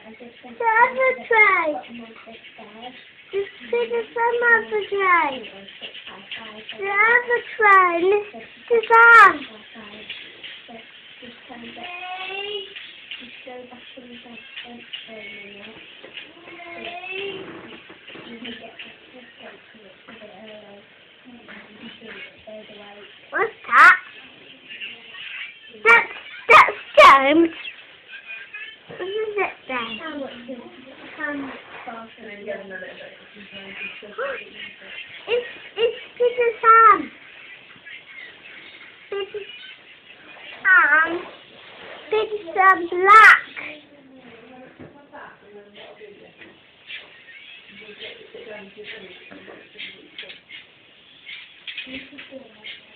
The other train. Just Peter some other train. The other train. This arm. What's that? That's James. What is it then? It's Peter's arm. Peter's arm. Peter's black. Thank you.